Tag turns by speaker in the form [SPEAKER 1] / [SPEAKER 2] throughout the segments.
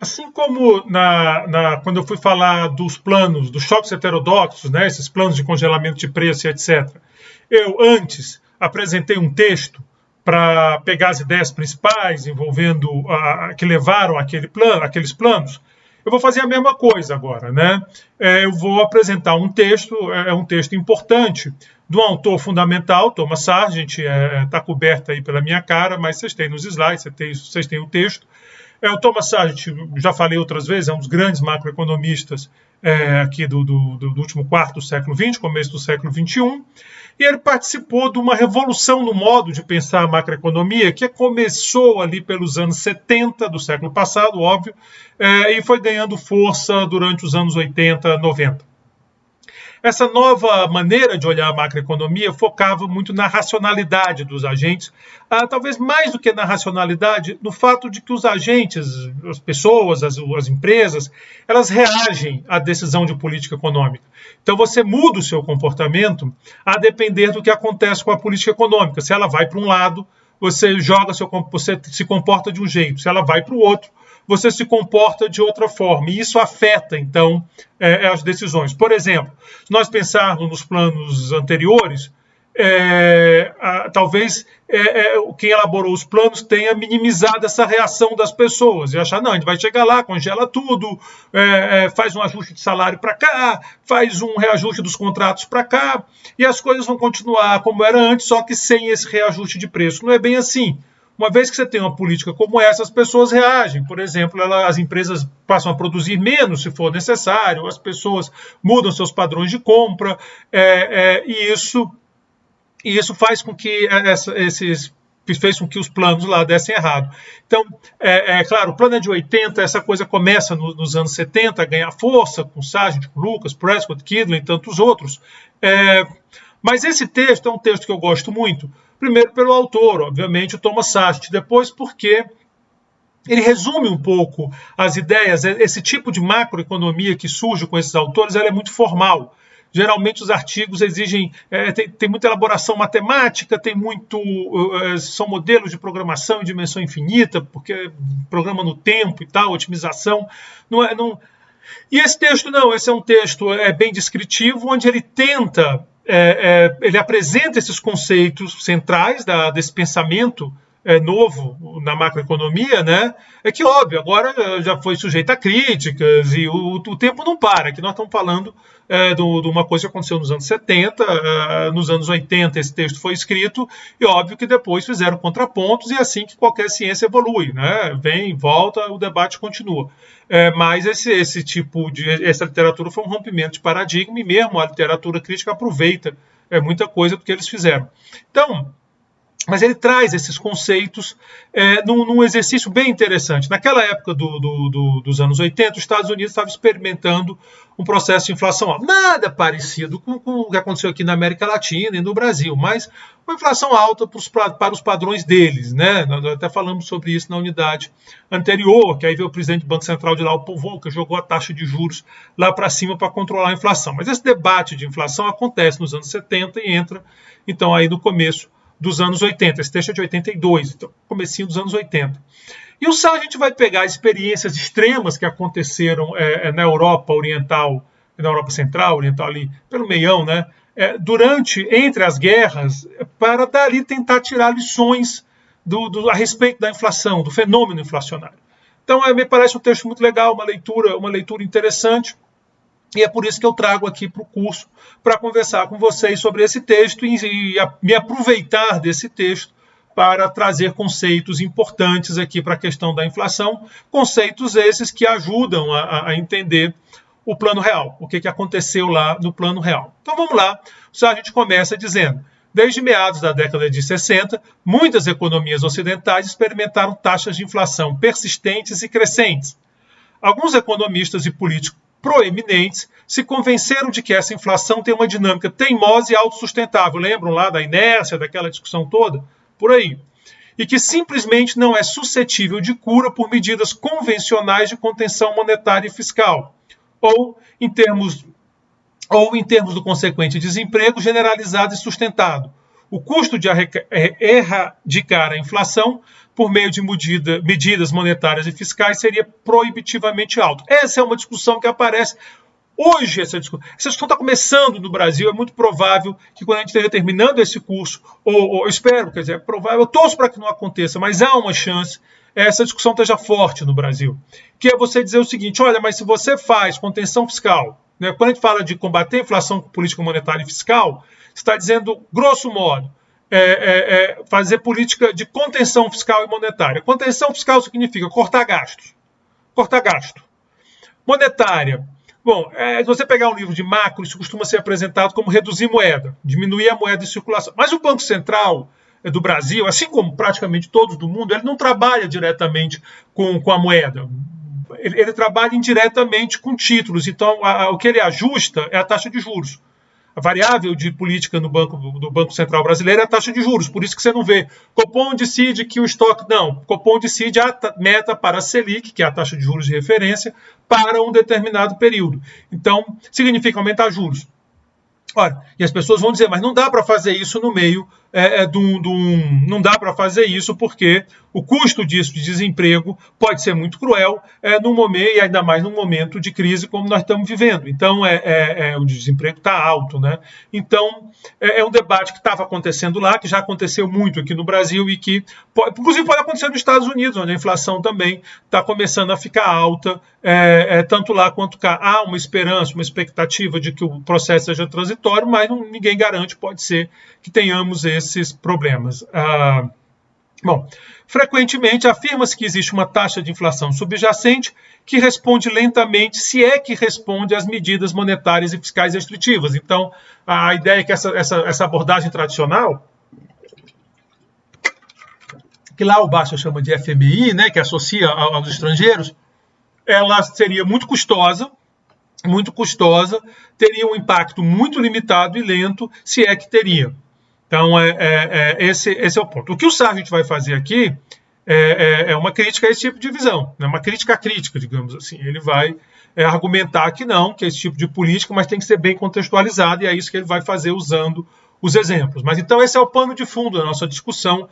[SPEAKER 1] Assim como quando eu fui falar dos planos, dos choques heterodoxos, né, esses planos de congelamento de preço e etc., eu antes apresentei um texto para pegar as ideias principais envolvendo que levaram aqueles planos. Eu vou fazer a mesma coisa agora, né? Eu vou apresentar um texto, um texto importante, de um autor fundamental, Thomas Sargent, está coberto aí pela minha cara, mas vocês têm nos slides, vocês têm o texto. O Thomas Sargent, já falei outras vezes, é um dos grandes macroeconomistas aqui do último quarto do século XX, começo do século XXI, e ele participou de uma revolução no modo de pensar a macroeconomia que começou ali pelos anos 70 do século passado, óbvio, e foi ganhando força durante os anos 80, 90. Essa nova maneira de olhar a macroeconomia focava muito na racionalidade dos agentes, talvez mais do que na racionalidade, no fato de que os agentes, as pessoas, as empresas, elas reagem à decisão de política econômica. Então você muda o seu comportamento a depender do que acontece com a política econômica. Se ela vai para um lado, você se comporta de um jeito. Se ela vai para o outro, você se comporta de outra forma. E isso afeta, então, as decisões. Por exemplo, se nós pensarmos nos planos anteriores, talvez quem elaborou os planos tenha minimizado essa reação das pessoas e achar, não, a gente vai chegar lá, congela tudo, faz um ajuste de salário para cá, faz um reajuste dos contratos para cá, e as coisas vão continuar como era antes, só que sem esse reajuste de preço. Não é bem assim. Uma vez que você tem uma política como essa, as pessoas reagem. Por exemplo, as empresas passam a produzir menos se for necessário, as pessoas mudam seus padrões de compra, e isso faz com que fez com que os planos lá dessem errado. Então, claro, o plano é de 80, essa coisa começa nos anos 70 a ganhar força, com Sargent, com Lucas, Prescott, Kidler e tantos outros. Mas esse texto é um texto que eu gosto muito, primeiro pelo autor, obviamente, o Thomas Sargent, depois porque ele resume um pouco as ideias. Esse tipo de macroeconomia que surge com esses autores, ela é muito formal. Geralmente os artigos exigem, tem muita elaboração matemática, são modelos de programação em dimensão infinita, porque programa no tempo e tal, otimização. E esse texto não, esse é um texto bem descritivo, onde ele tenta, ele apresenta esses conceitos centrais desse pensamento novo na macroeconomia, né? Que, óbvio, agora já foi sujeito a críticas e o tempo não para, que nós estamos falando de uma coisa que aconteceu nos anos 70, nos anos 80 esse texto foi escrito, e óbvio que depois fizeram contrapontos, e é assim que qualquer ciência evolui, né? Vem, volta, o debate continua. Mas essa literatura foi um rompimento de paradigma, e mesmo a literatura crítica aproveita muita coisa do que eles fizeram. Então, mas ele traz esses conceitos num exercício bem interessante. Naquela época dos anos 80, os Estados Unidos estavam experimentando um processo de inflação alta. Nada parecido com o que aconteceu aqui na América Latina e no Brasil, mas uma inflação alta para os padrões deles, né? Nós até falamos sobre isso na unidade anterior, que aí veio o presidente do Banco Central de lá, o Paul Volcker, jogou a taxa de juros lá para cima para controlar a inflação. Mas esse debate de inflação acontece nos anos 70 e entra, então, aí no começo dos anos 80. Esse texto é de 82, então, comecinho dos anos 80. E o Sargent vai pegar experiências extremas que aconteceram na Europa Oriental, na Europa Central, Oriental ali, pelo meião, né? Entre as guerras, para dali tentar tirar lições a respeito da inflação, do fenômeno inflacionário. Então, me parece um texto muito legal, uma leitura interessante. E é por isso que eu trago aqui para o curso, para conversar com vocês sobre esse texto e me aproveitar desse texto para trazer conceitos importantes aqui para a questão da inflação, conceitos esses que ajudam a entender o plano real, o que aconteceu lá no plano real. Então vamos lá, a gente começa dizendo, desde meados da década de 60, muitas economias ocidentais experimentaram taxas de inflação persistentes e crescentes. Alguns economistas e políticos proeminentes se convenceram de que essa inflação tem uma dinâmica teimosa e autossustentável. Lembram lá da inércia, daquela discussão toda? Por aí. E que simplesmente não é suscetível de cura por medidas convencionais de contenção monetária e fiscal. Ou em termos do consequente desemprego generalizado e sustentado. O custo de erradicar a inflação por meio de medidas monetárias e fiscais seria proibitivamente alto. Essa é uma discussão que aparece hoje. Essa discussão está começando no Brasil. É muito provável que quando a gente esteja terminando esse curso, ou espero, quer dizer, é provável, eu torço para que não aconteça, mas há uma chance, essa discussão esteja forte no Brasil, que é você dizer o seguinte: olha, mas se você faz contenção fiscal, né, quando a gente fala de combater a inflação com política monetária e fiscal, está dizendo, grosso modo, fazer política de contenção fiscal e monetária. Contenção fiscal significa cortar gastos. Cortar gasto. Monetária. Bom, se você pegar um livro de macro, isso costuma ser apresentado como reduzir moeda, diminuir a moeda em circulação. Mas o Banco Central do Brasil, assim como praticamente todos do mundo, ele não trabalha diretamente com a moeda. Ele trabalha indiretamente com títulos. Então, o que ele ajusta é a taxa de juros. A variável de política do Banco Central brasileiro é a taxa de juros. Por isso que você não vê Copom decide que o estoque... Não, Copom decide a meta para a Selic, que é a taxa de juros de referência, para um determinado período. Então, significa aumentar juros. Ora, e as pessoas vão dizer, mas não dá para fazer isso no meio não dá para fazer isso porque o custo disso de desemprego pode ser muito cruel num momento, e ainda mais num momento de crise como nós estamos vivendo. Então, o desemprego está alto, né? Então, é um debate que estava acontecendo lá, que já aconteceu muito aqui no Brasil e que, inclusive, pode acontecer nos Estados Unidos, onde a inflação também está começando a ficar alta, tanto lá quanto cá. Há uma esperança, uma expectativa de que o processo seja transitório, mas ninguém garante, pode ser que tenhamos esses problemas. Bom, frequentemente afirma-se que existe uma taxa de inflação subjacente que responde lentamente, se é que responde às medidas monetárias e fiscais restritivas. Então, a ideia é que essa abordagem tradicional, que lá o Basta chama de FMI, né, que associa aos estrangeiros, ela seria muito custosa, teria um impacto muito limitado e lento, se é que teria. Então, esse é o ponto. O que o Sargent vai fazer aqui é uma crítica a esse tipo de visão, né? Uma crítica crítica, digamos assim. Ele vai argumentar que não, que é esse tipo de política, mas tem que ser bem contextualizado, e é isso que ele vai fazer usando os exemplos. Mas então esse é o pano de fundo da nossa discussão.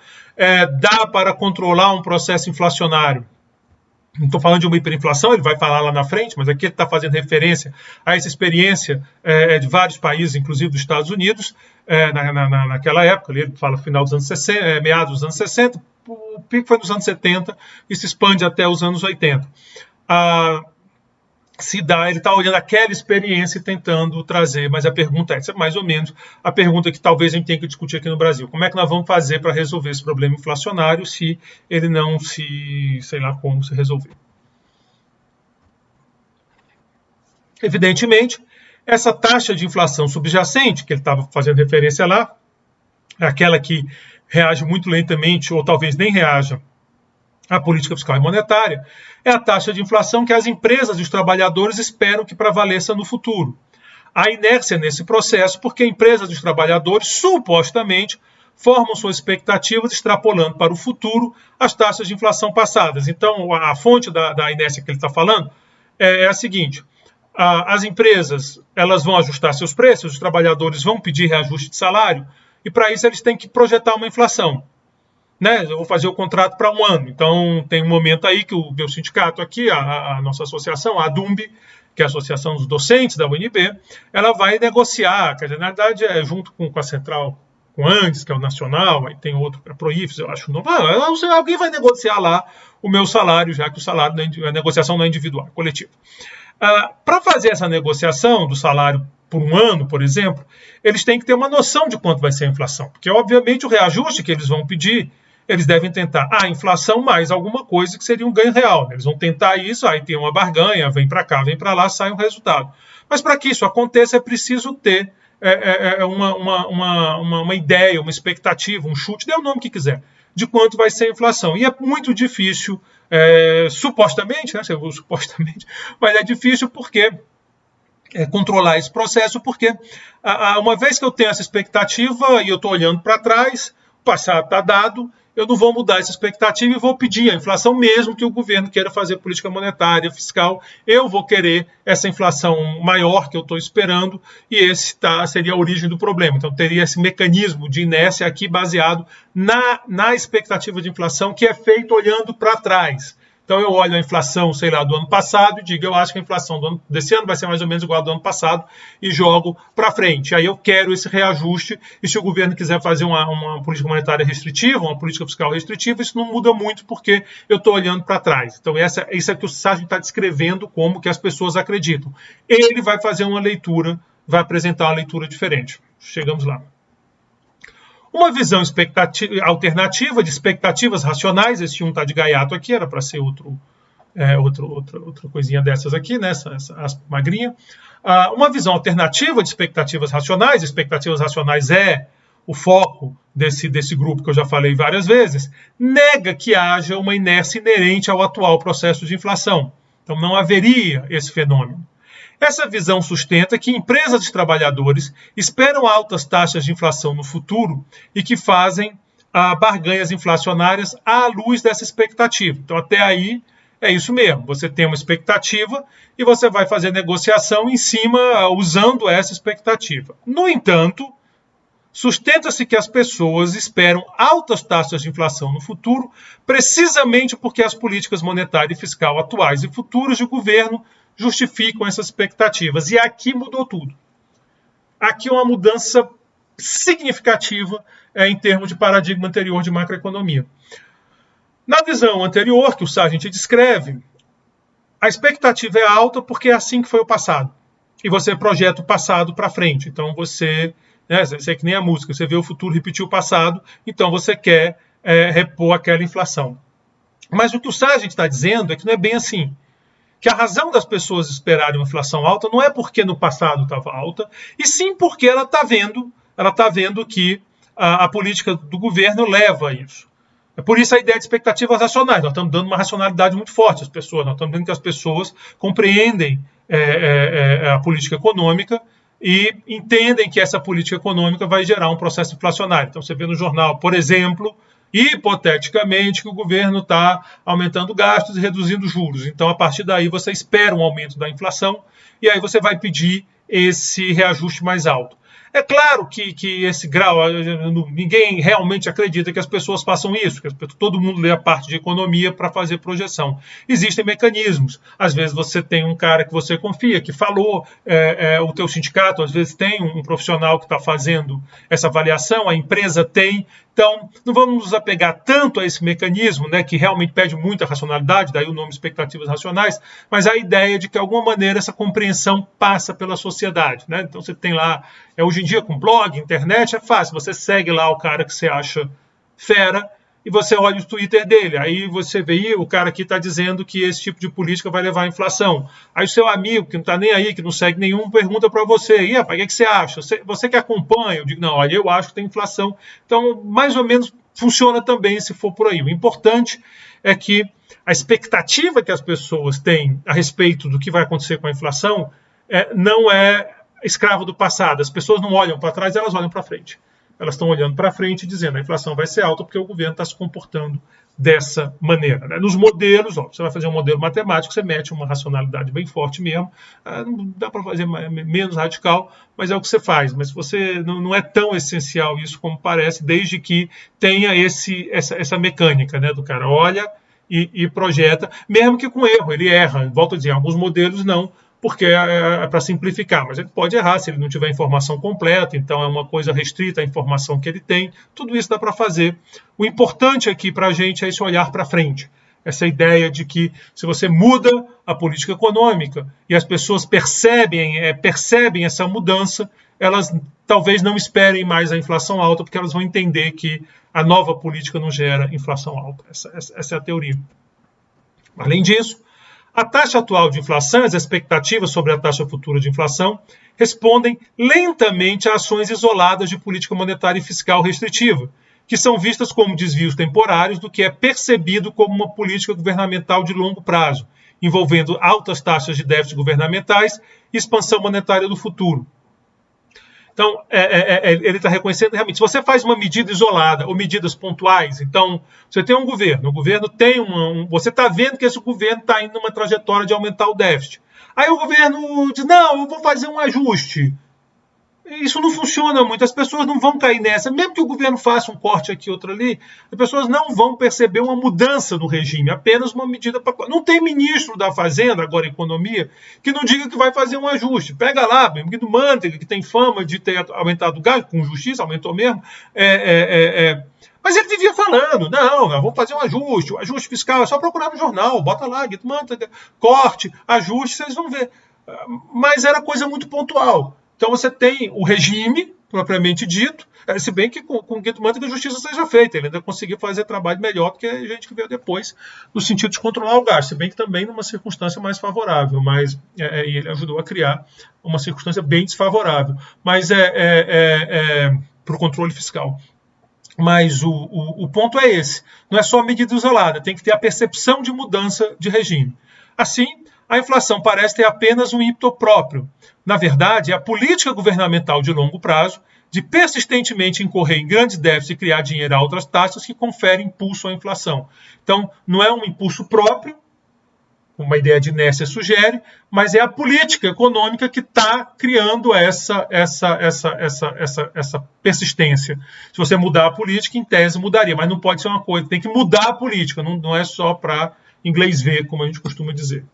[SPEAKER 1] Dá para controlar um processo inflacionário? Não estou falando de uma hiperinflação, ele vai falar lá na frente, mas aqui ele está fazendo referência a essa experiência de vários países, inclusive dos Estados Unidos, naquela época. Ele fala final dos anos 60, meados dos anos 60, o pico foi nos anos 70 e se expande até os anos 80. Ele está olhando aquela experiência e tentando trazer, mas a pergunta essa é mais ou menos a pergunta que talvez a gente tenha que discutir aqui no Brasil. Como é que nós vamos fazer para resolver esse problema inflacionário se ele não sei lá como se resolver? Evidentemente, essa taxa de inflação subjacente, que ele estava fazendo referência lá, é aquela que reage muito lentamente ou talvez nem reaja à política fiscal e monetária, é a taxa de inflação que as empresas e os trabalhadores esperam que prevaleça no futuro. Há inércia nesse processo porque empresas e os trabalhadores, supostamente, formam suas expectativas extrapolando para o futuro as taxas de inflação passadas. Então, a fonte da inércia que ele está falando é a seguinte: as empresas elas vão ajustar seus preços, os trabalhadores vão pedir reajuste de salário, e para isso eles têm que projetar uma inflação. Né? Eu vou fazer o contrato para um ano. Então, tem um momento aí que o meu sindicato aqui, a nossa associação, a ADUMB, que é a Associação dos Docentes da UNB, ela vai negociar, quer dizer, na verdade, junto com a Central, com a ANDES, que é o nacional, aí tem outro, a Proifes, eu acho. Alguém vai negociar lá o meu salário, já que a negociação não é individual, é coletiva. Para fazer essa negociação do salário por um ano, por exemplo, eles têm que ter uma noção de quanto vai ser a inflação, porque, obviamente, o reajuste que eles vão pedir, eles devem tentar a inflação mais alguma coisa que seria um ganho real. Eles vão tentar isso, aí tem uma barganha, vem para cá, vem para lá, sai um resultado. Mas para que isso aconteça, é preciso ter uma ideia, uma expectativa, um chute, dê o nome que quiser, de quanto vai ser a inflação. E é muito difícil, supostamente, né, supostamente, mas é difícil porque controlar esse processo, porque uma vez que eu tenho essa expectativa e eu estou olhando para trás, o passado está dado, eu não vou mudar essa expectativa e vou pedir a inflação, mesmo que o governo queira fazer política monetária, fiscal, eu vou querer essa inflação maior que eu estou esperando, e esse seria a origem do problema. Então teria esse mecanismo de inércia aqui baseado na expectativa de inflação, que é feito olhando para trás. Então eu olho a inflação, sei lá, do ano passado e digo, eu acho que a inflação desse ano vai ser mais ou menos igual ao do ano passado e jogo para frente. Aí eu quero esse reajuste, e se o governo quiser fazer uma política monetária restritiva, uma política fiscal restritiva, isso não muda muito porque eu estou olhando para trás. Então isso é que o Sargent está descrevendo como que as pessoas acreditam. Ele vai fazer uma leitura, vai apresentar uma leitura diferente. Chegamos lá. Uma visão alternativa de expectativas racionais, esse um está de gaiato aqui, era para ser outra coisinha dessas aqui, né, essa magrinha. Uma visão alternativa de expectativas racionais é o foco desse grupo que eu já falei várias vezes, nega que haja uma inércia inerente ao atual processo de inflação. Então não haveria esse fenômeno. Essa visão sustenta que empresas de trabalhadores esperam altas taxas de inflação no futuro e que fazem barganhas inflacionárias à luz dessa expectativa. Então, até aí, é isso mesmo. Você tem uma expectativa e você vai fazer negociação em cima, usando essa expectativa. No entanto, sustenta-se que as pessoas esperam altas taxas de inflação no futuro, precisamente porque as políticas monetária e fiscal atuais e futuras do governo justificam essas expectativas. E aqui mudou tudo. Aqui é uma mudança significativa em termos de paradigma anterior de macroeconomia. Na visão anterior, que o Sargent descreve, a expectativa é alta porque é assim que foi o passado. E você projeta o passado para frente. Então você é que nem a música, você vê o futuro repetir o passado, então você quer repor aquela inflação. Mas o que o Sargent está dizendo é que não é bem assim. Que a razão das pessoas esperarem uma inflação alta não é porque no passado estava alta, e sim porque ela está vendo que a política do governo leva a isso. É por isso a ideia de expectativas racionais. Nós estamos dando uma racionalidade muito forte às pessoas, nós estamos vendo que as pessoas compreendem a política econômica e entendem que essa política econômica vai gerar um processo inflacionário. Então você vê no jornal, por exemplo, hipoteticamente, que o governo está aumentando gastos e reduzindo juros. Então, a partir daí, você espera um aumento da inflação e aí você vai pedir esse reajuste mais alto. É claro que esse grau, ninguém realmente acredita que as pessoas façam isso, que todo mundo lê a parte de economia para fazer projeção. Existem mecanismos. Às vezes você tem um cara que você confia, que falou, o teu sindicato, às vezes tem um profissional que está fazendo essa avaliação, a empresa tem. Então, não vamos nos apegar tanto a esse mecanismo, né, que realmente pede muita racionalidade, daí o nome expectativas racionais, mas a ideia de que, de alguma maneira, essa compreensão passa pela sociedade. Né? Então, você tem lá, hoje em dia, com blog, internet, é fácil, você segue lá o cara que você acha fera e você olha o Twitter dele, aí você vê, o cara aqui está dizendo que esse tipo de política vai levar à inflação. Aí o seu amigo, que não está nem aí, que não segue nenhum, pergunta para você, e rapaz, o que você acha? Você que acompanha? Eu digo, não, olha, eu acho que tem inflação. Então, mais ou menos, funciona também se for por aí. O importante é que a expectativa que as pessoas têm a respeito do que vai acontecer com a inflação não é escravo do passado. As pessoas não olham para trás, elas olham para frente. Elas estão olhando para frente e dizendo que a inflação vai ser alta porque o governo está se comportando dessa maneira. Né? Nos modelos, você vai fazer um modelo matemático, você mete uma racionalidade bem forte mesmo, não dá para fazer menos radical, mas é o que você faz. Mas você não é tão essencial isso como parece, desde que tenha essa mecânica, né, do cara olha e projeta, mesmo que com erro, ele erra. Volto a dizer, alguns modelos não, porque é para simplificar, mas ele pode errar se ele não tiver informação completa, então é uma coisa restrita a informação que ele tem, tudo isso dá para fazer. O importante aqui para a gente é esse olhar para frente, essa ideia de que se você muda a política econômica e as pessoas percebem essa mudança, elas talvez não esperem mais a inflação alta, porque elas vão entender que a nova política não gera inflação alta. Essa é a teoria. Além disso, a taxa atual de inflação e as expectativas sobre a taxa futura de inflação respondem lentamente a ações isoladas de política monetária e fiscal restritiva, que são vistas como desvios temporários do que é percebido como uma política governamental de longo prazo, envolvendo altas taxas de déficit governamentais e expansão monetária do futuro. Então, ele está reconhecendo realmente, se você faz uma medida isolada ou medidas pontuais, então, você tem um governo, o governo tem você está vendo que esse governo está indo numa trajetória de aumentar o déficit. Aí o governo diz, não, eu vou fazer um ajuste. Isso não funciona muito, as pessoas não vão cair nessa. Mesmo que o governo faça um corte aqui, outro ali, as pessoas não vão perceber uma mudança no regime, apenas uma medida para... Não tem ministro da Fazenda, agora Economia, que não diga que vai fazer um ajuste. Pega lá, do Manteiga, que tem fama de ter aumentado o gasto, com justiça, aumentou mesmo. Mas ele vivia falando, não, eu vou fazer um ajuste, o ajuste fiscal é só procurar no jornal, bota lá, Guido Manteiga, corte, ajuste, vocês vão ver. Mas era coisa muito pontual. Então você tem o regime, propriamente dito, se bem que com o Guido Manteiga a justiça seja feita, ele ainda conseguiu fazer trabalho melhor do que a gente que veio depois, no sentido de controlar o gasto, se bem que também numa circunstância mais favorável, mas ele ajudou a criar uma circunstância bem desfavorável, mas para o controle fiscal. Mas o ponto é esse, não é só a medida isolada, tem que ter a percepção de mudança de regime. Assim, a inflação parece ter apenas um ímpeto próprio. Na verdade, é a política governamental de longo prazo, de persistentemente incorrer em grandes déficits e criar dinheiro a outras taxas, que confere impulso à inflação. Então, não é um impulso próprio, como a ideia de inércia sugere, mas é a política econômica que está criando essa persistência. Se você mudar a política, em tese mudaria, mas não pode ser uma coisa, tem que mudar a política, não é só para inglês ver, como a gente costuma dizer.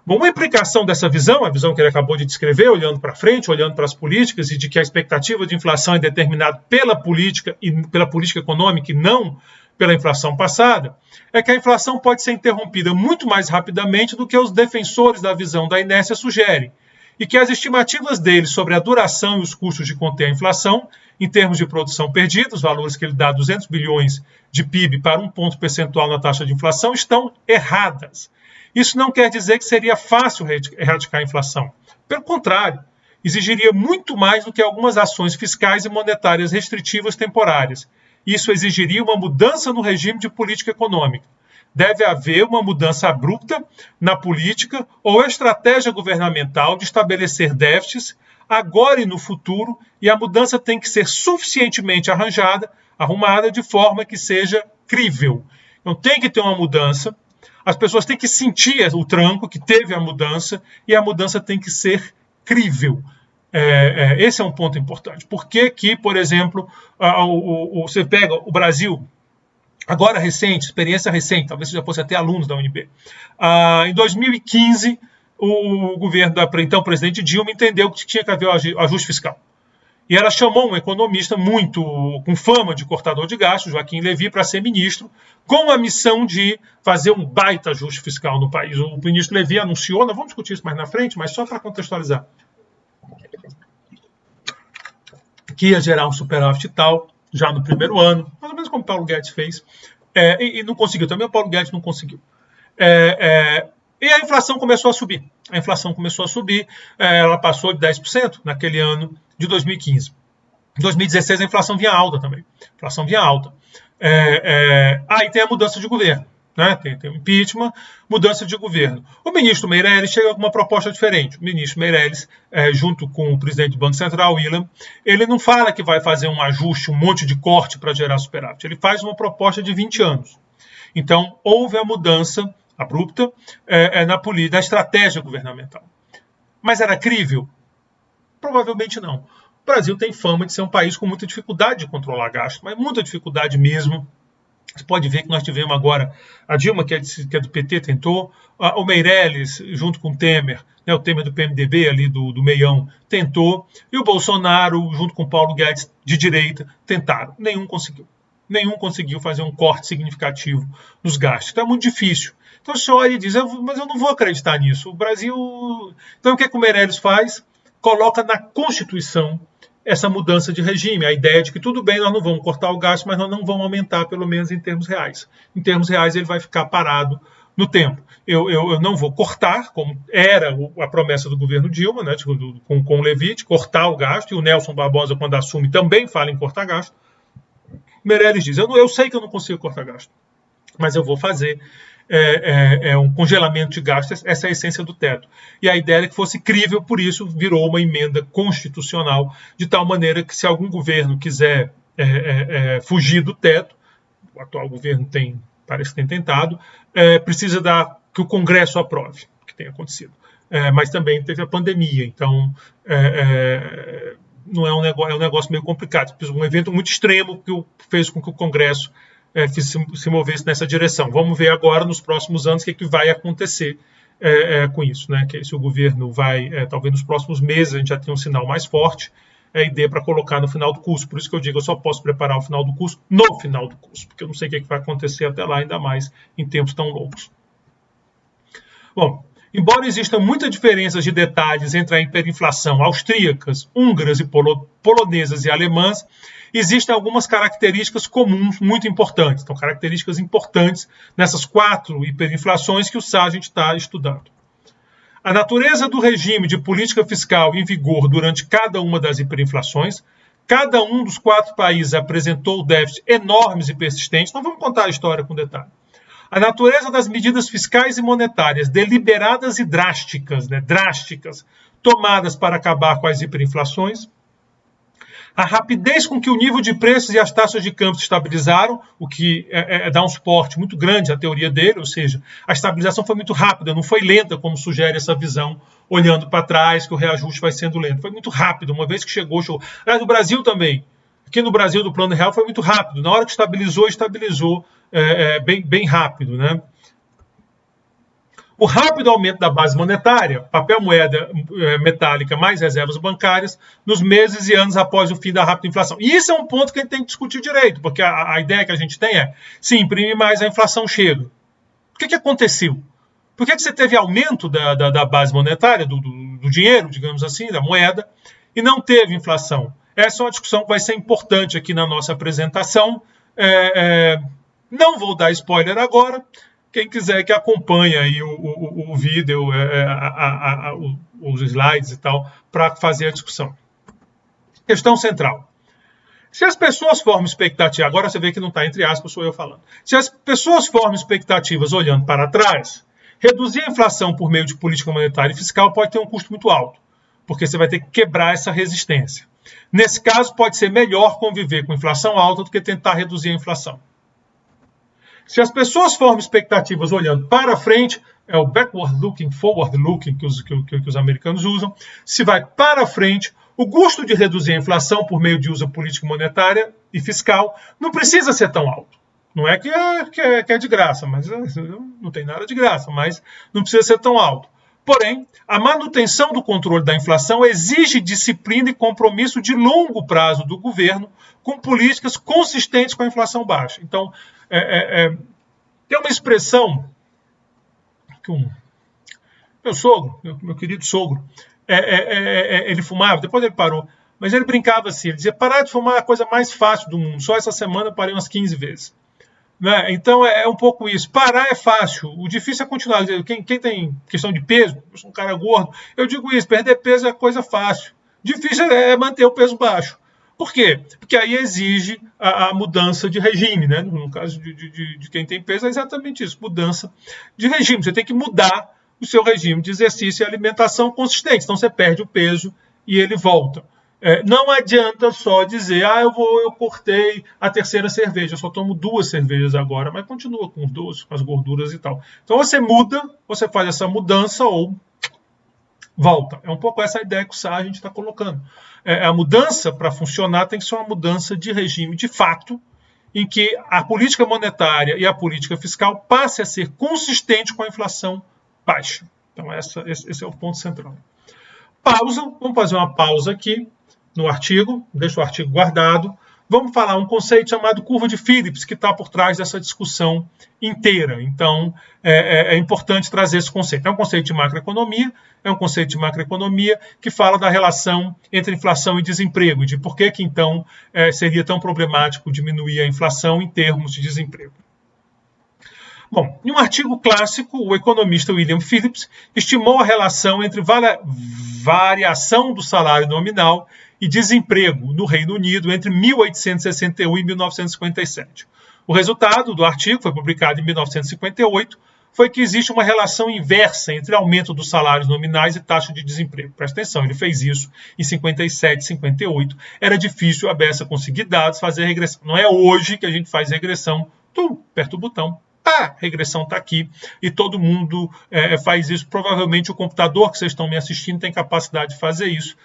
[SPEAKER 1] Bom, uma implicação dessa visão, a visão que ele acabou de descrever, olhando para frente, olhando para as políticas, e de que a expectativa de inflação é determinada pela política econômica e não pela inflação passada, é que a inflação pode ser interrompida muito mais rapidamente do que os defensores da visão da inércia sugerem, e que as estimativas dele sobre a duração e os custos de conter a inflação, em termos de produção perdida, os valores que ele dá 200 bilhões de PIB para 1 ponto percentual na taxa de inflação, estão erradas. Isso não quer dizer que seria fácil erradicar a inflação. Pelo contrário, exigiria muito mais do que algumas ações fiscais e monetárias restritivas temporárias. Isso exigiria uma mudança no regime de política econômica. Deve haver uma mudança abrupta na política ou estratégia governamental de estabelecer déficits agora e no futuro, e a mudança tem que ser suficientemente arrumada de forma que seja crível. Então tem que ter uma mudança. As pessoas têm que sentir o tranco, que teve a mudança, e a mudança tem que ser crível. Esse é um ponto importante. Por que, por exemplo, você pega o Brasil, agora recente, experiência recente, talvez você já fosse até alunos da UNB. Em 2015, o governo da então presidente Dilma entendeu que tinha que haver o ajuste fiscal. E ela chamou um economista com fama de cortador de gastos, Joaquim Levy, para ser ministro, com a missão de fazer um baita ajuste fiscal no país. O ministro Levy anunciou, nós vamos discutir isso mais na frente, mas só para contextualizar, que ia gerar um superávit tal, já no primeiro ano, mais ou menos como o Paulo Guedes fez, e não conseguiu. Também o Paulo Guedes não conseguiu. E a inflação começou a subir. Ela passou de 10% naquele ano de 2015. Em 2016 a inflação vinha alta também. Aí tem a mudança de governo. Né? Tem o impeachment, mudança de governo. O ministro Meirelles chega com uma proposta diferente. O ministro Meirelles, junto com o presidente do Banco Central, William, ele não fala que vai fazer um ajuste, um monte de corte para gerar superávit. Ele faz uma proposta de 20 anos. Então, houve a mudança abrupta na estratégia governamental. Mas era crível? Provavelmente não. O Brasil tem fama de ser um país com muita dificuldade de controlar gasto, mas muita dificuldade mesmo. Você pode ver que nós tivemos agora a Dilma, que é do PT, tentou, o Meirelles, junto com o Temer, o Temer do PMDB, ali do Meião, tentou, e o Bolsonaro, junto com o Paulo Guedes, de direita, tentaram. Nenhum conseguiu fazer um corte significativo nos gastos. Então é muito difícil. Então você olha e diz, mas eu não vou acreditar nisso. O Brasil... Então o que o Meirelles faz? Coloca na Constituição essa mudança de regime, a ideia de que tudo bem, nós não vamos cortar o gasto, mas nós não vamos aumentar, pelo menos em termos reais. Em termos reais, ele vai ficar parado no tempo. Eu não vou cortar, como era a promessa do governo Dilma, né, com o Levy, de cortar o gasto, e o Nelson Barbosa, quando assume, também fala em cortar gasto. Meirelles diz, eu sei que eu não consigo cortar gasto, mas eu vou fazer um congelamento de gastos, essa é a essência do teto. E a ideia era que fosse crível, por isso virou uma emenda constitucional, de tal maneira que se algum governo quiser fugir do teto, o atual governo parece que tem tentado, precisa que o Congresso aprove, o que tem acontecido. Mas também teve a pandemia, então não é um negócio meio complicado. Um evento muito extremo que fez com que o Congresso se movesse nessa direção. Vamos ver agora, nos próximos anos, o que vai acontecer com isso, né? Que se o governo vai, talvez nos próximos meses, a gente já tenha um sinal mais forte, e dê para colocar no final do curso. Por isso que eu digo, eu só posso preparar o final do curso no final do curso, porque eu não sei o que vai acontecer até lá, ainda mais em tempos tão loucos. Bom, embora existam muitas diferenças de detalhes entre a hiperinflação austríacas, húngaras e polonesas e alemãs, existem algumas características comuns muito importantes. Então, características importantes nessas 4 hiperinflações que o Sargent está estudando. A natureza do regime de política fiscal em vigor durante cada uma das hiperinflações. Cada um dos 4 países apresentou déficits enormes e persistentes. Não vamos contar a história com detalhe. A natureza das medidas fiscais e monetárias deliberadas e drásticas, tomadas para acabar com as hiperinflações. A rapidez com que o nível de preços e as taxas de câmbio se estabilizaram, o que dá um suporte muito grande à teoria dele, ou seja, a estabilização foi muito rápida, não foi lenta, como sugere essa visão, olhando para trás, que o reajuste vai sendo lento. Foi muito rápido, uma vez que chegou. Aliás, no Brasil também. Aqui no Brasil, do Plano Real, foi muito rápido. Na hora que estabilizou bem rápido, né? O rápido aumento da base monetária, papel moeda metálica mais reservas bancárias, nos meses e anos após o fim da rápida inflação. E isso é um ponto que a gente tem que discutir direito, porque a ideia que a gente tem se imprime mais, a inflação chega. O que aconteceu? Por que você teve aumento da base monetária, do dinheiro, digamos assim, da moeda, e não teve inflação? Essa é uma discussão que vai ser importante aqui na nossa apresentação. Não vou dar spoiler agora. Quem quiser que acompanhe aí o vídeo, os slides e tal, para fazer a discussão. Questão central. Se as pessoas formam expectativas, agora você vê que não está entre aspas, sou eu falando. Se as pessoas formam expectativas olhando para trás, reduzir a inflação por meio de política monetária e fiscal pode ter um custo muito alto, porque você vai ter que quebrar essa resistência. Nesse caso, pode ser melhor conviver com inflação alta do que tentar reduzir a inflação. Se as pessoas formam expectativas olhando para frente, é o backward looking, forward looking que os americanos usam. Se vai para frente, o custo de reduzir a inflação por meio de uso política monetária e fiscal não precisa ser tão alto. Não é que é de graça, mas não tem nada de graça, mas não precisa ser tão alto. Porém, a manutenção do controle da inflação exige disciplina e compromisso de longo prazo do governo com políticas consistentes com a inflação baixa. Então, tem uma expressão que meu sogro, meu querido sogro, ele fumava, depois ele parou, mas ele brincava assim, ele dizia, parar de fumar é a coisa mais fácil do mundo, só essa semana eu parei umas 15 vezes. Né? Então é um pouco isso. Parar é fácil, o difícil é continuar. Quem tem questão de peso, eu sou um cara gordo, eu digo isso, perder peso é coisa fácil. Difícil é manter o peso baixo. Por quê? Porque aí exige a mudança de regime. Né? No caso de quem tem peso é exatamente isso, mudança de regime. Você tem que mudar o seu regime de exercício e alimentação consistente. Então você perde o peso e ele volta. Não adianta só dizer, eu cortei a terceira cerveja, eu só tomo 2 cervejas agora, mas continua com os doces, com as gorduras e tal. Então você muda, você faz essa mudança ou volta. É um pouco essa ideia que o Sargent está colocando. A mudança, para funcionar, tem que ser uma mudança de regime de fato, em que a política monetária e a política fiscal passe a ser consistente com a inflação baixa. Então esse é o ponto central. Pausa, vamos fazer uma pausa aqui no artigo, deixa o artigo guardado. Vamos falar um conceito chamado curva de Phillips, que está por trás dessa discussão inteira. Então, é importante trazer esse conceito. É um conceito de macroeconomia, que fala da relação entre inflação e desemprego, de por que então seria tão problemático diminuir a inflação em termos de desemprego. Bom, em um artigo clássico, o economista William Phillips estimou a relação entre variação do salário nominal e desemprego no Reino Unido entre 1861 e 1957. O resultado do artigo foi publicado em 1958, foi que existe uma relação inversa entre aumento dos salários nominais e taxa de desemprego. Presta atenção, ele fez isso em 57, 58. Era difícil a Bessa conseguir dados, fazer regressão. Não é hoje que a gente faz regressão, aperta o botão. A regressão está aqui e todo mundo faz isso. Provavelmente o computador que vocês estão me assistindo tem capacidade de fazer isso,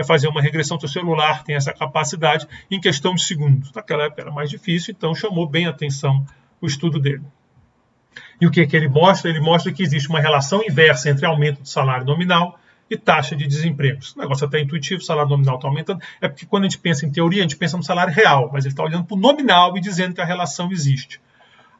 [SPEAKER 1] fazer uma regressão. Seu celular tem essa capacidade em questão de segundos. Naquela época era mais difícil, então chamou bem a atenção o estudo dele. E o que ele mostra? Ele mostra que existe uma relação inversa entre aumento do salário nominal e taxa de desemprego. Esse negócio até intuitivo, o salário nominal está aumentando. É porque quando a gente pensa em teoria, a gente pensa no salário real, mas ele está olhando para o nominal e dizendo que a relação existe.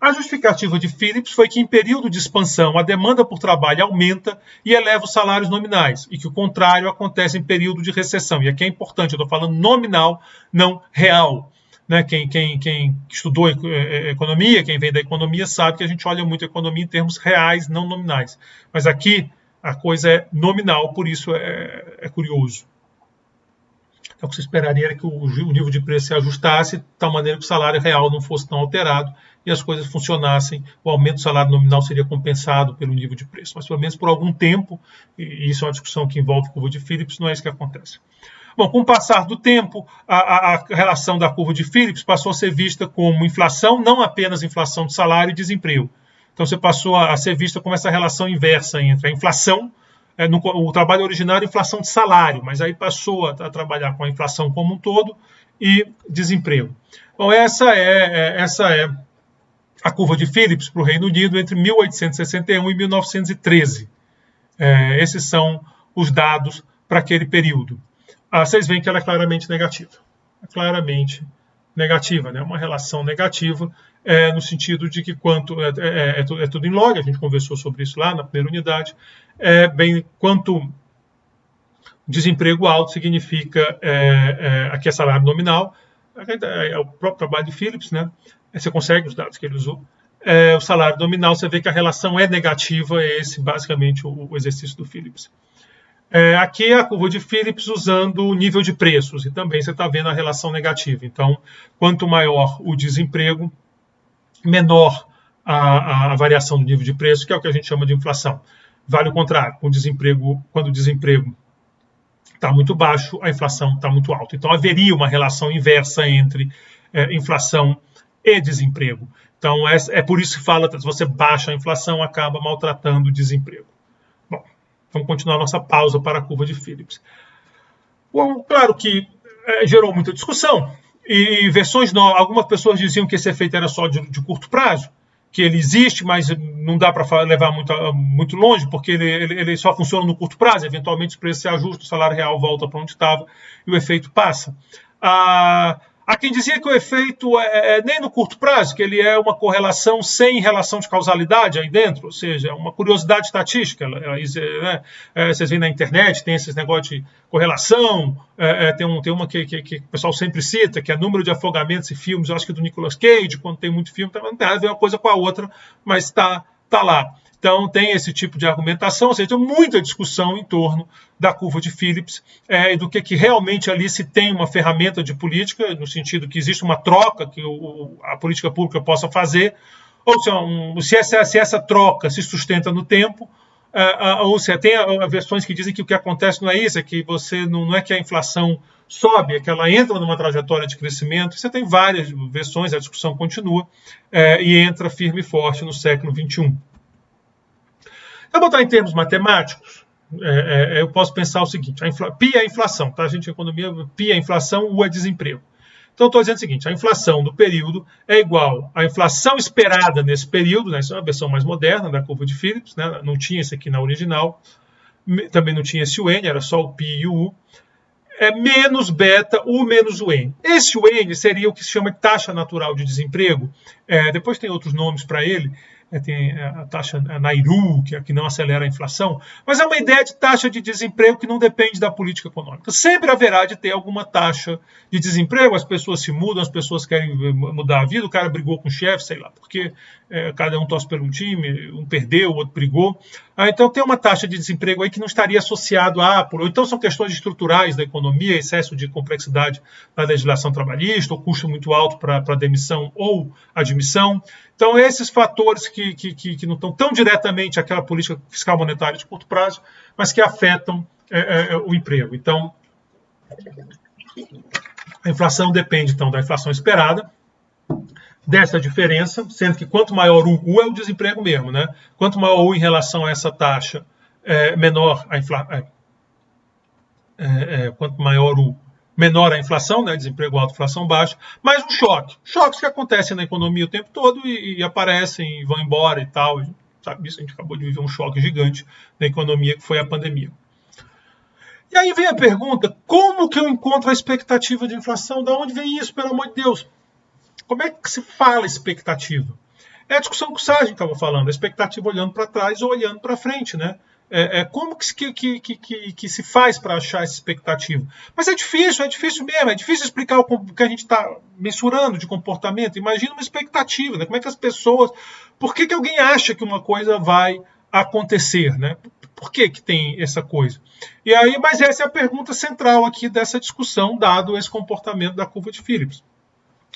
[SPEAKER 1] A justificativa de Phillips foi que em período de expansão a demanda por trabalho aumenta e eleva os salários nominais, e que o contrário acontece em período de recessão. E aqui é importante, eu estou falando nominal, não real. Né? Quem estudou economia, quem vem da economia, sabe que a gente olha muito a economia em termos reais, não nominais. Mas aqui a coisa é nominal, por isso é curioso. Então, o que se esperaria era que o nível de preço se ajustasse de tal maneira que o salário real não fosse tão alterado e as coisas funcionassem, o aumento do salário nominal seria compensado pelo nível de preço. Mas, pelo menos por algum tempo, e isso é uma discussão que envolve a curva de Phillips, não é isso que acontece. Bom, com o passar do tempo, a relação da curva de Phillips passou a ser vista como inflação, não apenas inflação de salário e desemprego. Então, você passou a ser vista como essa relação inversa entre a inflação, o trabalho originário, inflação de salário, mas aí passou a trabalhar com a inflação como um todo e desemprego. Bom, essa é a curva de Phillips para o Reino Unido entre 1861 e 1913. Esses são os dados para aquele período. Vocês veem que ela é claramente negativa. É claramente negativa, né? Uma relação negativa no sentido de que quanto é tudo em log, a gente conversou sobre isso lá na primeira unidade, quanto desemprego alto significa, aqui é salário nominal, é o próprio trabalho de Phillips, né? Você consegue os dados que ele usou. O salário nominal, você vê que a relação é negativa, é esse basicamente o exercício do Phillips. Aqui é a curva de Phillips usando o nível de preços, e também você está vendo a relação negativa. Então, quanto maior o desemprego, menor a variação do nível de preço, que é o que a gente chama de inflação. Vale o contrário, quando o desemprego está muito baixo, a inflação está muito alta. Então, haveria uma relação inversa entre inflação e desemprego. Então, é por isso que fala, se você baixa a inflação, acaba maltratando o desemprego. Bom, vamos continuar nossa pausa para a curva de Phillips. Bom, claro que gerou muita discussão. E versões novas, algumas pessoas diziam que esse efeito era só de curto prazo, que ele existe, mas não dá para levar muito longe, porque ele só funciona no curto prazo. Eventualmente os preços se ajustam, o salário real volta para onde estava e o efeito passa. Há quem dizia que o efeito nem no curto prazo, que ele é uma correlação sem relação de causalidade aí dentro, ou seja, uma curiosidade estatística. Vocês veem na internet, tem esses negócios de correlação, tem uma que o pessoal sempre cita, que é número de afogamentos e filmes, eu acho que do Nicolas Cage, quando tem muito filme, não tem nada a ver uma coisa com a outra, mas está lá. Então, tem esse tipo de argumentação, ou seja, tem muita discussão em torno da curva de Phillips e do que realmente ali se tem uma ferramenta de política, no sentido que existe uma troca que a política pública possa fazer, ou se essa troca se sustenta no tempo, ou se tem versões que dizem que o que acontece não é isso, é que você não é que a inflação sobe, é que ela entra numa trajetória de crescimento. Você tem várias versões, a discussão continua e entra firme e forte no século XXI. Se eu botar em termos matemáticos, eu posso pensar o seguinte, π é a inflação, tá, gente? A economia, π é a inflação, U é desemprego. Então, estou dizendo o seguinte, a inflação do período é igual à inflação esperada nesse período, né? Isso é uma versão mais moderna da curva de Phillips, né? Não tinha esse aqui na original, também não tinha esse UN, era só o π e o U, menos beta, U menos o N. Esse UN seria o que se chama de taxa natural de desemprego, depois tem outros nomes para ele, tem a taxa Nairu, que é a que não acelera a inflação, mas é uma ideia de taxa de desemprego que não depende da política econômica. Sempre haverá de ter alguma taxa de desemprego, as pessoas se mudam, as pessoas querem mudar a vida, o cara brigou com o chefe, sei lá, porque cada um torce pelo time, um perdeu, o outro brigou. Então tem uma taxa de desemprego aí que não estaria associado ou então são questões estruturais da economia, excesso de complexidade na legislação trabalhista, ou custo muito alto para demissão ou admissão. Então esses fatores que não estão tão diretamente àquela política fiscal monetária de curto prazo, mas que afetam o emprego. Então, a inflação depende, então, da inflação esperada, dessa diferença, sendo que quanto maior U é o desemprego mesmo, né? Quanto maior U em relação a essa taxa, menor a inflação. Quanto maior o menor a inflação, né, desemprego alto, inflação baixa, mais um choque. Choques que acontecem na economia o tempo todo e aparecem e vão embora e tal. A gente sabe isso, a gente acabou de viver um choque gigante na economia que foi a pandemia. E aí vem a pergunta, como que eu encontro a expectativa de inflação? Da onde vem isso, pelo amor de Deus? Como é que se fala expectativa? É a discussão que o Sargent estava falando, a expectativa olhando para trás ou olhando para frente, né? Como que se faz para achar essa expectativa? Mas é difícil mesmo, é difícil explicar o que a gente está mensurando de comportamento. Imagina uma expectativa, né? Como é que as pessoas... Por que alguém acha que uma coisa vai acontecer, né? Por que tem essa coisa? E aí, mas essa é a pergunta central aqui dessa discussão, dado esse comportamento da curva de Phillips.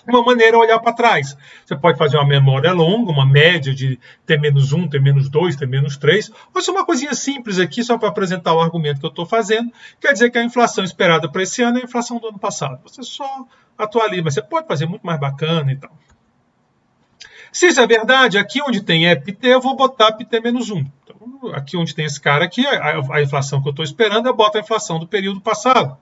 [SPEAKER 1] Uma maneira é olhar para trás. Você pode fazer uma memória longa, uma média de T-1, T-2, T-3, ou se uma coisinha simples aqui, só para apresentar o argumento que eu estou fazendo, quer dizer que a inflação esperada para esse ano é a inflação do ano passado. Você só atualiza, mas você pode fazer muito mais bacana e tal. Se isso é verdade, aqui onde tem EPT, eu vou botar PT-1. Então, aqui onde tem esse cara aqui, a inflação que eu estou esperando, eu boto a inflação do período passado.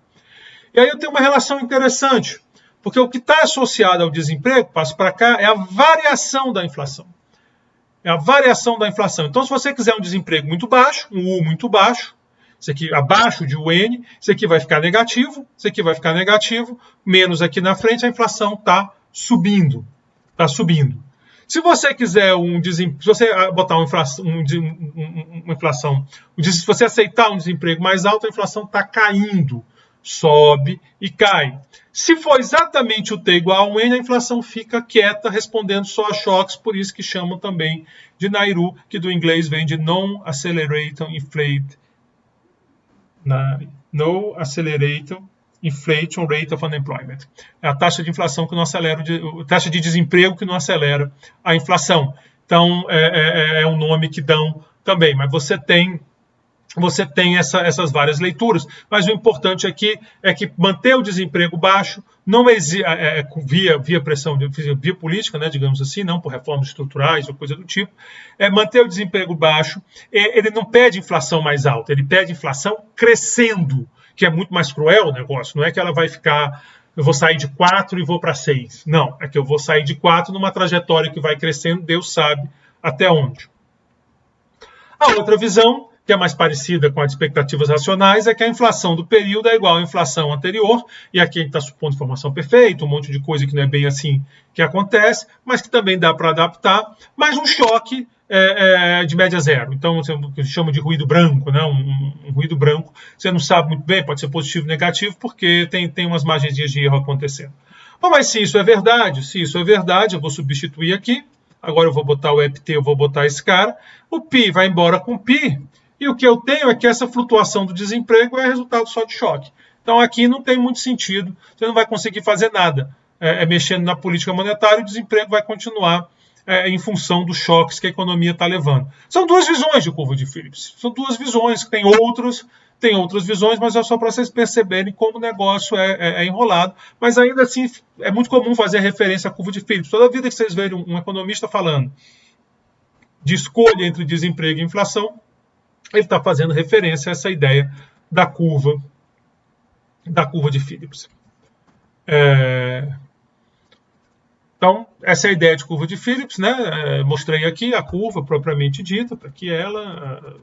[SPEAKER 1] E aí eu tenho uma relação interessante. Porque o que está associado ao desemprego, passo para cá, é a variação da inflação. É a variação da inflação. Então, se você quiser um desemprego muito baixo, um U muito baixo, isso aqui abaixo de UN, isso aqui vai ficar negativo, isso aqui vai ficar negativo, menos aqui na frente, a inflação está subindo. Está subindo. Se você quiser se você botar uma inflação, se você aceitar um desemprego mais alto, a inflação está caindo. Sobe e cai. Se for exatamente o T igual a um N, a inflação fica quieta, respondendo só a choques, por isso que chamam também de Nairu, que do inglês vem de Non-Accelerating Inflation Rate of Unemployment. É a taxa de inflação que não acelera, taxa de desemprego que não acelera a inflação. Então, é um nome que dão também, mas você tem essas várias leituras, mas o importante aqui é que manter o desemprego baixo, não via pressão, via política, né, digamos assim, não por reformas estruturais ou coisa do tipo, manter o desemprego baixo, ele não pede inflação mais alta, ele pede inflação crescendo, que é muito mais cruel o negócio, não é que ela vai ficar, eu vou sair de 4 e vou para 6, não, é que eu vou sair de 4 numa trajetória que vai crescendo, Deus sabe até onde. A outra visão, que é mais parecida com as expectativas racionais, é que a inflação do período é igual à inflação anterior, e aqui a gente está supondo informação perfeita, um monte de coisa que não é bem assim que acontece, mas que também dá para adaptar, mas um choque de média zero. Então, o que chama de ruído branco, né? Um ruído branco, você não sabe muito bem, pode ser positivo ou negativo, porque tem umas margenzinhas de erro acontecendo. Bom, mas se isso é verdade, eu vou substituir aqui, agora eu vou botar o EPT, eu vou botar esse cara, o PI vai embora com o PI, e o que eu tenho é que essa flutuação do desemprego é resultado só de choque. Então aqui não tem muito sentido, você não vai conseguir fazer nada mexendo na política monetária, o desemprego vai continuar em função dos choques que a economia está levando. São duas visões de curva de Phillips, são duas visões, tem outras visões, mas é só para vocês perceberem como o negócio é enrolado, mas ainda assim é muito comum fazer referência à curva de Phillips. Toda vida que vocês verem um economista falando de escolha entre desemprego e inflação, ele está fazendo referência a essa ideia da curva de Phillips. Então, essa é a ideia de curva de Phillips, né? Mostrei aqui a curva propriamente dita, para que ela...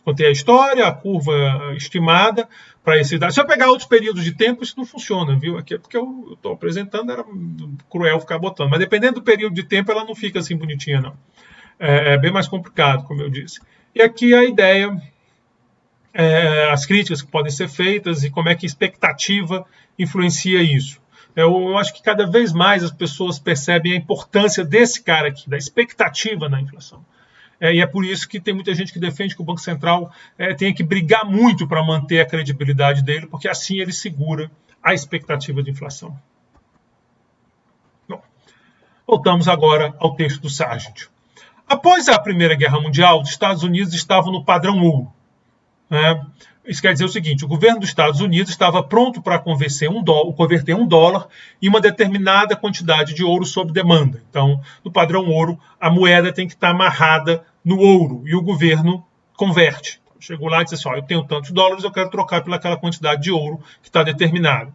[SPEAKER 1] Contei a história, a curva estimada para esse dado. Se eu pegar outros períodos de tempo, isso não funciona, viu? Aqui é porque eu estou apresentando, era cruel ficar botando. Mas dependendo do período de tempo, ela não fica assim bonitinha, não. É bem mais complicado, como eu disse. E aqui a ideia, as críticas que podem ser feitas e como é que a expectativa influencia isso. Eu acho que cada vez mais as pessoas percebem a importância desse cara aqui, da expectativa na inflação. E é por isso que tem muita gente que defende que o Banco Central tenha que brigar muito para manter a credibilidade dele, porque assim ele segura a expectativa de inflação. Bom, voltamos agora ao texto do Sargent. Após a Primeira Guerra Mundial, os Estados Unidos estavam no padrão ouro, né? Isso quer dizer o seguinte: o governo dos Estados Unidos estava pronto para converter um dólar em uma determinada quantidade de ouro sob demanda. Então, no padrão ouro, a moeda tem que estar amarrada no ouro e o governo converte. Chegou lá e disse assim: eu tenho tantos dólares, eu quero trocar pelaquela quantidade de ouro que está determinada.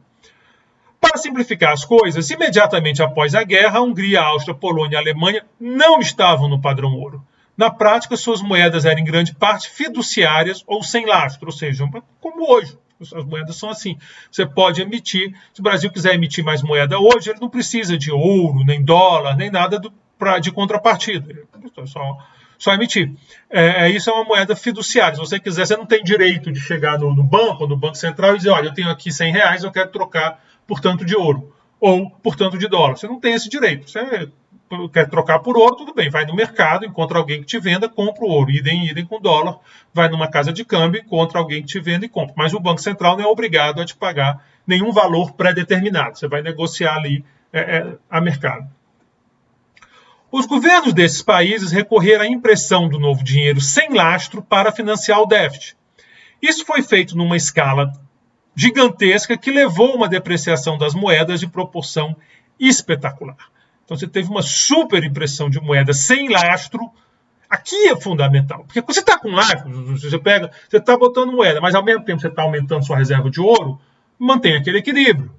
[SPEAKER 1] Para simplificar as coisas, imediatamente após a guerra, a Hungria, a Áustria, a Polônia e a Alemanha não estavam no padrão ouro. Na prática, suas moedas eram em grande parte fiduciárias ou sem lastro, ou seja, como hoje. As moedas são assim. Você pode emitir, se o Brasil quiser emitir mais moeda hoje, ele não precisa de ouro, nem dólar, nem nada de contrapartida. Só emitir. Isso é uma moeda fiduciária. Se você quiser, você não tem direito de chegar no banco ou no Banco Central e dizer: olha, eu tenho aqui R$100, eu quero trocar por tanto de ouro ou por tanto de dólar. Você não tem esse direito. Você quer trocar por ouro, tudo bem. Vai no mercado, encontra alguém que te venda, compra o ouro. Idem com dólar. Vai numa casa de câmbio, encontra alguém que te venda e compra. Mas o Banco Central não é obrigado a te pagar nenhum valor pré-determinado. Você vai negociar ali a mercado. Os governos desses países recorreram à impressão do novo dinheiro sem lastro para financiar o déficit. Isso foi feito numa escala gigantesca que levou a uma depreciação das moedas de proporção espetacular. Então você teve uma super impressão de moeda sem lastro. Aqui é fundamental, porque quando você está com lastro, você está botando moeda, mas ao mesmo tempo você está aumentando sua reserva de ouro, mantém aquele equilíbrio.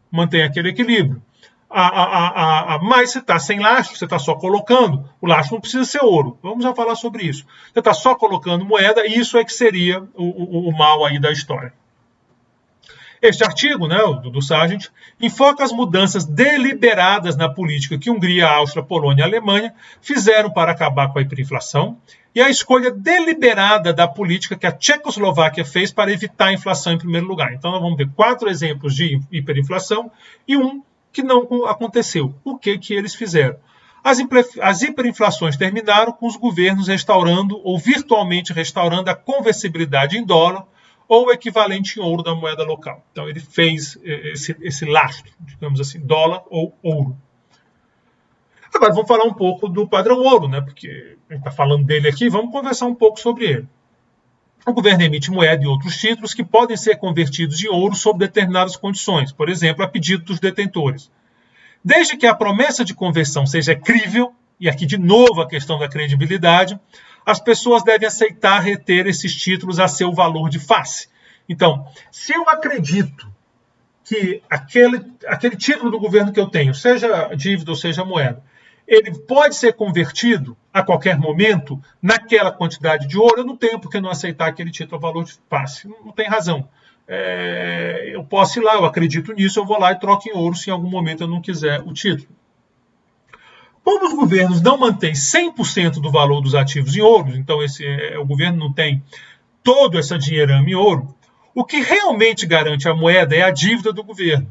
[SPEAKER 1] Mas você está sem lastro, você está só colocando. O lastro não precisa ser ouro. Vamos já falar sobre isso. Você está só colocando moeda, e isso é que seria o mal aí da história. Este artigo, né, do Sargent, enfoca as mudanças deliberadas na política que Hungria, Áustria, Polônia e Alemanha fizeram para acabar com a hiperinflação e a escolha deliberada da política que a Tchecoslováquia fez para evitar a inflação em primeiro lugar. Então, nós vamos ver 4 exemplos de hiperinflação e um que não aconteceu. O que eles fizeram? As hiperinflações terminaram com os governos restaurando ou virtualmente restaurando a conversibilidade em dólar ou o equivalente em ouro da moeda local. Então, ele fez esse lastro, digamos assim, dólar ou ouro. Agora, vamos falar um pouco do padrão ouro, né? Porque a gente está falando dele aqui, vamos conversar um pouco sobre ele. O governo emite moeda e outros títulos que podem ser convertidos em ouro sob determinadas condições, por exemplo, a pedido dos detentores. Desde que a promessa de conversão seja crível, e aqui de novo a questão da credibilidade, as pessoas devem aceitar reter esses títulos a seu valor de face. Então, se eu acredito que aquele título do governo que eu tenho, seja dívida ou seja moeda, ele pode ser convertido a qualquer momento naquela quantidade de ouro, eu não tenho por que não aceitar aquele título a valor de face. Não tem razão. Eu posso ir lá, eu acredito nisso, eu vou lá e troco em ouro se em algum momento eu não quiser o título. Como os governos não mantêm 100% do valor dos ativos em ouro, então o governo não tem todo esse dinheirama em ouro, o que realmente garante a moeda é a dívida do governo,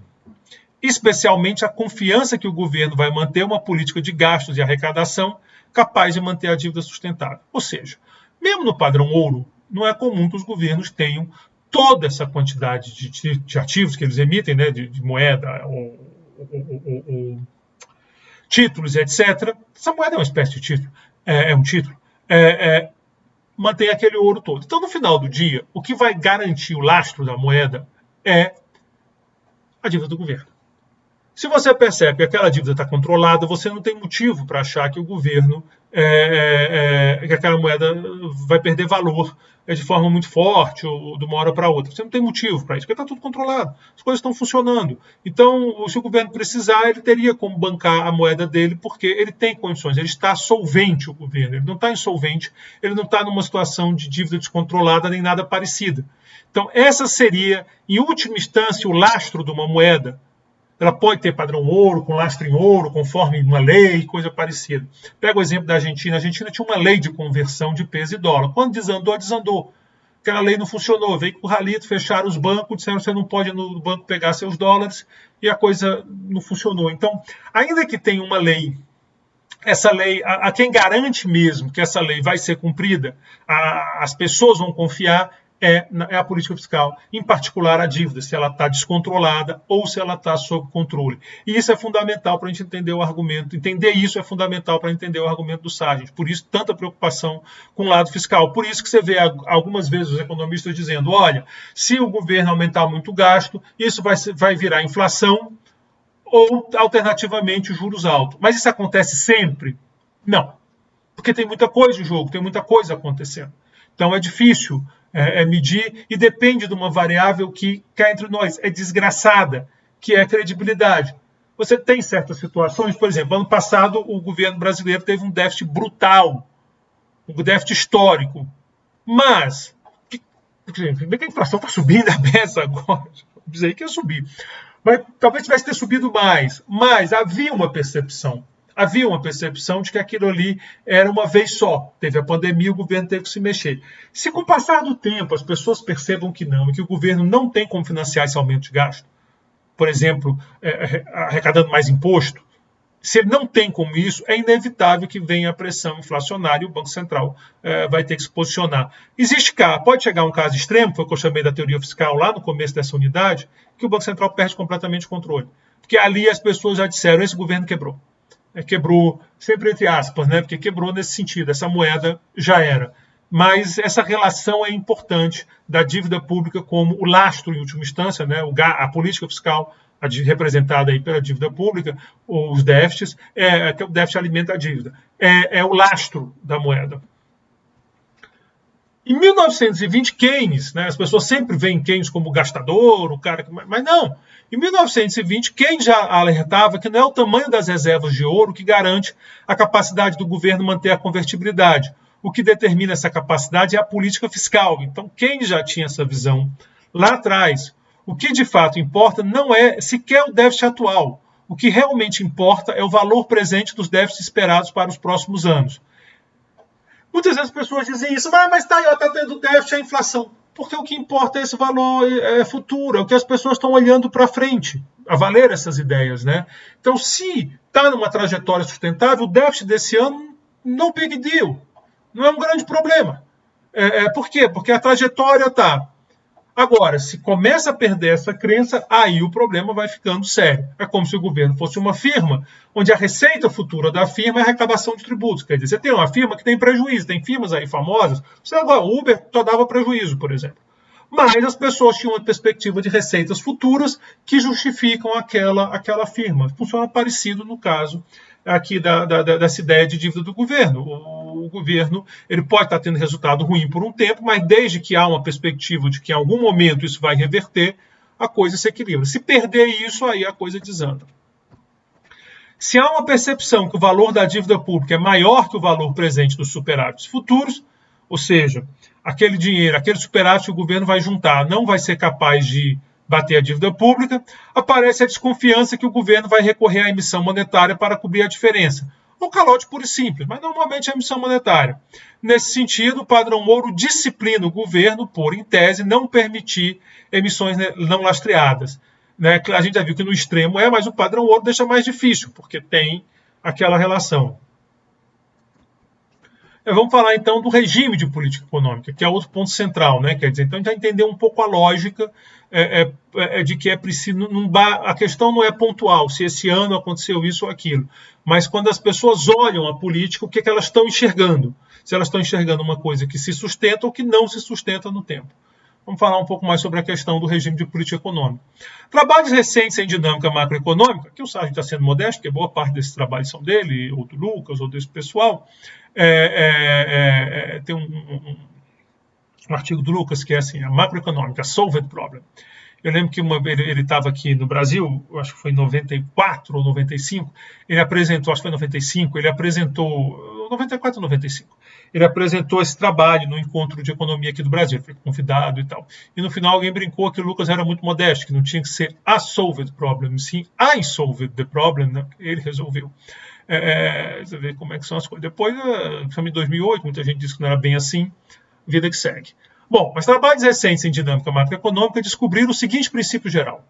[SPEAKER 1] especialmente a confiança que o governo vai manter uma política de gastos e arrecadação capaz de manter a dívida sustentável. Ou seja, mesmo no padrão ouro, não é comum que os governos tenham toda essa quantidade de ativos que eles emitem, né, de moeda ou títulos, etc. Essa moeda é uma espécie de título, um título, mantém aquele ouro todo. Então, no final do dia, o que vai garantir o lastro da moeda é a dívida do governo. Se você percebe que aquela dívida está controlada, você não tem motivo para achar que o governo, que aquela moeda vai perder valor de forma muito forte ou de uma hora para outra. Você não tem motivo para isso, porque está tudo controlado. As coisas estão funcionando. Então, se o governo precisar, ele teria como bancar a moeda dele, porque ele tem condições, ele está solvente, o governo. Ele não está insolvente, ele não está numa situação de dívida descontrolada nem nada parecida. Então, essa seria, em última instância, o lastro de uma moeda. Ela pode ter padrão ouro, com lastro em ouro, conforme uma lei, coisa parecida. Pega o exemplo da Argentina. A Argentina tinha uma lei de conversão de peso e dólar. Quando desandou, desandou. Aquela lei não funcionou. Veio com o ralito, fecharam os bancos, disseram que você não pode ir no banco pegar seus dólares, e a coisa não funcionou. Então, ainda que tenha uma lei, essa lei, a quem garante mesmo que essa lei vai ser cumprida, as pessoas vão confiar, é a política fiscal, em particular a dívida, se ela está descontrolada ou se ela está sob controle. E isso é fundamental para a gente entender o argumento. Entender isso é fundamental para entender o argumento do Sargent. Por isso, tanta preocupação com o lado fiscal. Por isso que você vê algumas vezes os economistas dizendo, olha, se o governo aumentar muito o gasto, isso vai virar inflação ou, alternativamente, juros altos. Mas isso acontece sempre? Não. Porque tem muita coisa em jogo, tem muita coisa acontecendo. Então é difícil medir e depende de uma variável que, cá entre nós, é desgraçada, que é a credibilidade. Você tem certas situações, por exemplo, ano passado o governo brasileiro teve um déficit brutal, um déficit histórico. Mas, vê que a inflação está subindo a beça agora, vou dizer que ia subir. Mas talvez tivesse ter subido mais, mas havia uma percepção de que aquilo ali era uma vez só. Teve a pandemia, o governo teve que se mexer. Se com o passar do tempo as pessoas percebam que não, e que o governo não tem como financiar esse aumento de gasto, por exemplo, arrecadando mais imposto, se ele não tem como isso, é inevitável que venha a pressão inflacionária e o Banco Central vai ter que se posicionar. Pode chegar um caso extremo, foi o que eu chamei da teoria fiscal lá no começo dessa unidade, que o Banco Central perde completamente o controle. Porque ali as pessoas já disseram, esse governo quebrou. Quebrou, sempre entre aspas, né? Porque quebrou nesse sentido, essa moeda já era. Mas essa relação é importante da dívida pública como o lastro, em última instância, né? A política fiscal representada aí pela dívida pública, os déficits, que o déficit alimenta a dívida. É o lastro da moeda. Em 1920, Keynes, né, as pessoas sempre veem Keynes como gastador, o cara mas não. Em 1920, Keynes já alertava que não é o tamanho das reservas de ouro que garante a capacidade do governo manter a convertibilidade. O que determina essa capacidade é a política fiscal. Então, Keynes já tinha essa visão lá atrás. O que de fato importa não é sequer o déficit atual. O que realmente importa é o valor presente dos déficits esperados para os próximos anos. Muitas vezes as pessoas dizem isso, mas está tendo déficit, a inflação. Porque o que importa é esse valor futuro, é o que as pessoas estão olhando para frente, a valer essas ideias, né? Então, se está numa trajetória sustentável, o déficit desse ano, no big deal, não é um grande problema. Por quê? Porque a trajetória está. Agora, se começa a perder essa crença, aí o problema vai ficando sério. É como se o governo fosse uma firma, onde a receita futura da firma é a arrecadação de tributos. Quer dizer, você tem uma firma que tem prejuízo, tem firmas aí famosas, agora, o Uber só dava prejuízo, por exemplo. Mas as pessoas tinham uma perspectiva de receitas futuras que justificam aquela firma. Funciona parecido no caso aqui dessa ideia de dívida do governo. O governo ele pode estar tendo resultado ruim por um tempo, mas desde que há uma perspectiva de que em algum momento isso vai reverter, a coisa se equilibra. Se perder isso, aí a coisa desanda. Se há uma percepção que o valor da dívida pública é maior que o valor presente dos superávites futuros, ou seja, aquele dinheiro, aquele superávit que o governo vai juntar não vai ser capaz de bater a dívida pública, aparece a desconfiança que o governo vai recorrer à emissão monetária para cobrir a diferença. Um calote puro e simples, mas normalmente é a emissão monetária. Nesse sentido, o padrão ouro disciplina o governo por, em tese, não permitir emissões não lastreadas. Né? A gente já viu que no extremo mas o padrão ouro deixa mais difícil, porque tem aquela relação. Vamos falar então do regime de política econômica, que é outro ponto central, né? Quer dizer, então a gente vai entender um pouco a lógica de que é preciso. A questão não é pontual, se esse ano aconteceu isso ou aquilo, mas quando as pessoas olham a política, o que elas estão enxergando? Se elas estão enxergando uma coisa que se sustenta ou que não se sustenta no tempo. Vamos falar um pouco mais sobre a questão do regime de política econômica. Trabalhos recentes em dinâmica macroeconômica, que o Sargent está sendo modesto, porque boa parte desses trabalhos são dele, ou do Lucas, ou desse pessoal. Tem um artigo do Lucas que é assim, a macroeconômica, Solved Problem. Eu lembro que ele estava aqui no Brasil, acho que foi em 94 ou 95, ele apresentou, acho que foi em 95, ele apresentou, 94 ou 95, ele apresentou esse trabalho no encontro de economia aqui do Brasil, ele foi convidado e tal. E no final alguém brincou que o Lucas era muito modesto, que não tinha que ser a solved problem, sim I solved the problem, né? Ele resolveu. Você vê como é que são as coisas. Depois, em 2008, muita gente disse que não era bem assim, vida que segue. Bom, mas trabalhos recentes em dinâmica macroeconômica descobriram o seguinte princípio geral.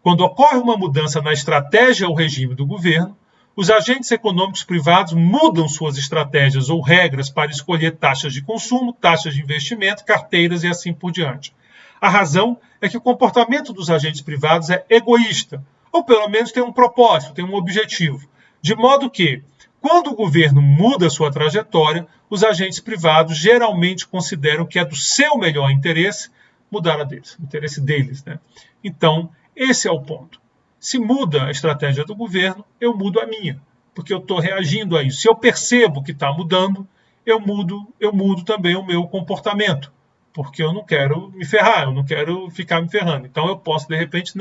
[SPEAKER 1] Quando ocorre uma mudança na estratégia ou regime do governo, os agentes econômicos privados mudam suas estratégias ou regras para escolher taxas de consumo, taxas de investimento, carteiras e assim por diante. A razão é que o comportamento dos agentes privados é egoísta, ou pelo menos tem um propósito, tem um objetivo. De modo que, quando o governo muda sua trajetória, os agentes privados geralmente consideram que é do seu melhor interesse mudar a deles, o interesse deles, né? Então, esse é o ponto. Se muda a estratégia do governo, eu mudo a minha, porque eu estou reagindo a isso. Se eu percebo que está mudando, eu mudo também o meu comportamento, porque eu não quero me ferrar, eu não quero ficar me ferrando. Então, eu posso, de repente,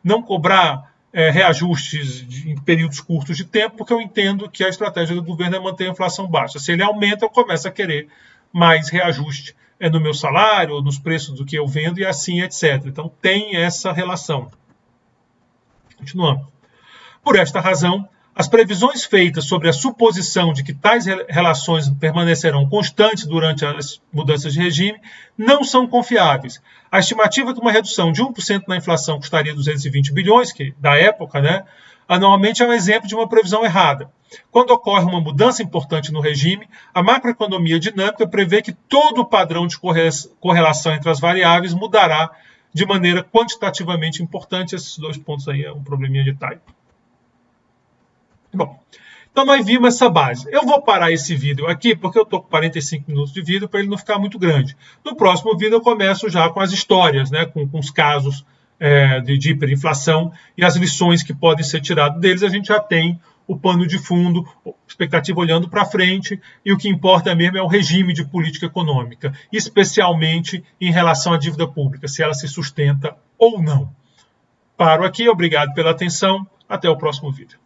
[SPEAKER 1] não cobrar reajustes em períodos curtos de tempo, porque eu entendo que a estratégia do governo é manter a inflação baixa. Se ele aumenta, eu começo a querer mais reajuste no meu salário, ou nos preços do que eu vendo, e assim, etc. Então, tem essa relação. Continuando. Por esta razão, as previsões feitas sobre a suposição de que tais relações permanecerão constantes durante as mudanças de regime não são confiáveis. A estimativa de uma redução de 1% na inflação custaria 220 bilhões, que da época, né, anualmente é um exemplo de uma previsão errada. Quando ocorre uma mudança importante no regime, a macroeconomia dinâmica prevê que todo o padrão de correlação entre as variáveis mudará de maneira quantitativamente importante. Esses dois pontos aí é um probleminha de type. Bom, então nós vimos essa base. Eu vou parar esse vídeo aqui, porque eu estou com 45 minutos de vídeo para ele não ficar muito grande. No próximo vídeo eu começo já com as histórias, né, com os casos de hiperinflação e as lições que podem ser tiradas deles. A gente já tem o pano de fundo, expectativa olhando para frente, e o que importa mesmo é o regime de política econômica, especialmente em relação à dívida pública, se ela se sustenta ou não. Paro aqui, obrigado pela atenção, até o próximo vídeo.